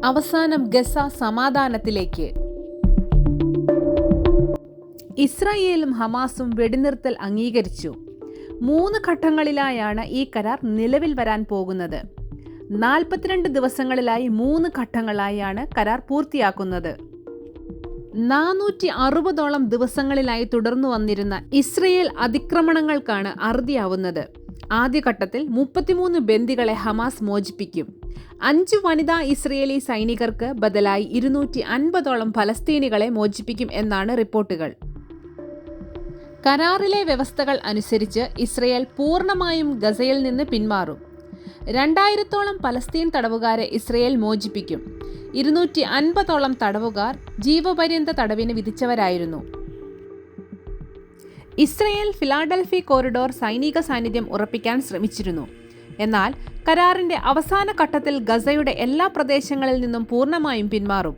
അവസാനം ഗസ സമാധാനത്തിലേക്ക്. ഇസ്രായേലും ഹമാസും വെടിനിർത്തൽ അംഗീകരിച്ചു. 3 ഘട്ടങ്ങളിലായാണ് ഈ കരാർ നിലവിൽ വരാൻ പോകുന്നത്. 42 ദിവസങ്ങളിലായി 3 ഘട്ടങ്ങളായാണ് കരാർ പൂർത്തിയാക്കുന്നത്. 460ഓളം ദിവസങ്ങളിലായി തുടർന്നു വന്നിരുന്ന ഇസ്രയേൽ അതിക്രമണങ്ങൾക്കാണ് അറുതിയാവുന്നത്. ആദ്യഘട്ടത്തിൽ 33 ബന്ദികളെ ഹമാസ് മോചിപ്പിക്കും. 5 വനിതാ ഇസ്രയേലി സൈനികർക്ക് ബദലായി 250ഓളം ഫലസ്തീനികളെ മോചിപ്പിക്കും എന്നാണ് റിപ്പോർട്ടുകൾ. കരാറിലെ വ്യവസ്ഥകൾ അനുസരിച്ച് ഇസ്രയേൽ പൂർണ്ണമായും ഗസയിൽ നിന്ന് പിന്മാറും. 2000ഓളം പലസ്തീൻ തടവുകാരെ ഇസ്രയേൽ മോചിപ്പിക്കും. 250ഓളം തടവുകാർ ജീവപര്യന്ത തടവിന് വിധിച്ചവരായിരുന്നു. ഇസ്രയേൽ ഫിലാഡൽഫി കോറിഡോർ സൈനിക സാന്നിധ്യം ഉറപ്പിക്കാൻ ശ്രമിച്ചിരുന്നു. എന്നാൽ കരാറിന്റെ അവസാന ഘട്ടത്തിൽ ഗസയുടെ എല്ലാ പ്രദേശങ്ങളിൽ നിന്നും പൂർണ്ണമായും പിന്മാറും.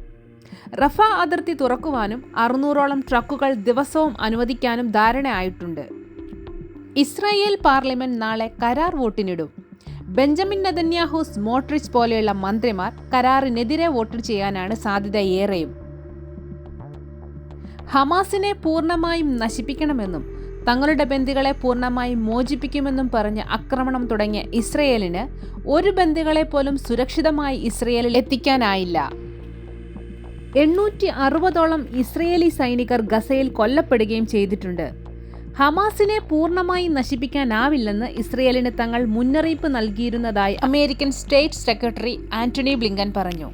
റഫ അതിർത്തി തുറക്കുവാനും 600ഓളം ട്രക്കുകൾ ദിവസവും അനുവദിക്കാനും ധാരണയായിട്ടുണ്ട്. ഇസ്രായേൽ പാർലമെന്റ് നാളെ കരാർ വോട്ടിനിടും. ബെഞ്ചമിൻ നെതന്യാഹു, സ്മോട്രിച്ച് പോലെയുള്ള മന്ത്രിമാർ കരാറിനെതിരെ വോട്ട് ചെയ്യാനാണ് സാധ്യത ഏറെയും. ഹമാസിനെ പൂർണ്ണമായും നശിപ്പിക്കണമെന്നും തങ്ങളുടെ ബന്ദികളെ പൂർണ്ണമായും മോചിപ്പിക്കുമെന്നും പറഞ്ഞ് ആക്രമണം തുടങ്ങിയ ഇസ്രയേലിന് ഒരു ബന്ദികളെ പോലും സുരക്ഷിതമായി ഇസ്രയേലിൽ എത്തിക്കാനായില്ല. 860ഓളം ഇസ്രയേലി സൈനികർ ഗസയിൽ കൊല്ലപ്പെടുകയും ചെയ്തിട്ടുണ്ട്. ഹമാസിനെ പൂർണ്ണമായി നശിപ്പിക്കാനാവില്ലെന്ന് ഇസ്രയേലിന് തങ്ങൾ മുന്നറിയിപ്പ് നൽകിയിരുന്നതായി American state secretary Antony Blinken പറഞ്ഞു.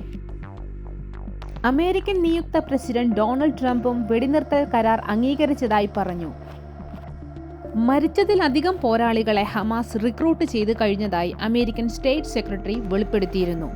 അമേരിക്കൻ നിയുക്ത പ്രസിഡന്റ് ഡൊണാൾഡ് ട്രംപും വെടിനിർത്തൽ കരാർ അംഗീകരിച്ചതായി പറഞ്ഞു. മരിച്ചതിലധികം പോരാളികളെ ഹമാസ് റിക്രൂട്ട് ചെയ്ത് കഴിഞ്ഞതായി അമേരിക്കൻ സ്റ്റേറ്റ് സെക്രട്ടറി വെളിപ്പെടുത്തിയിരുന്നു.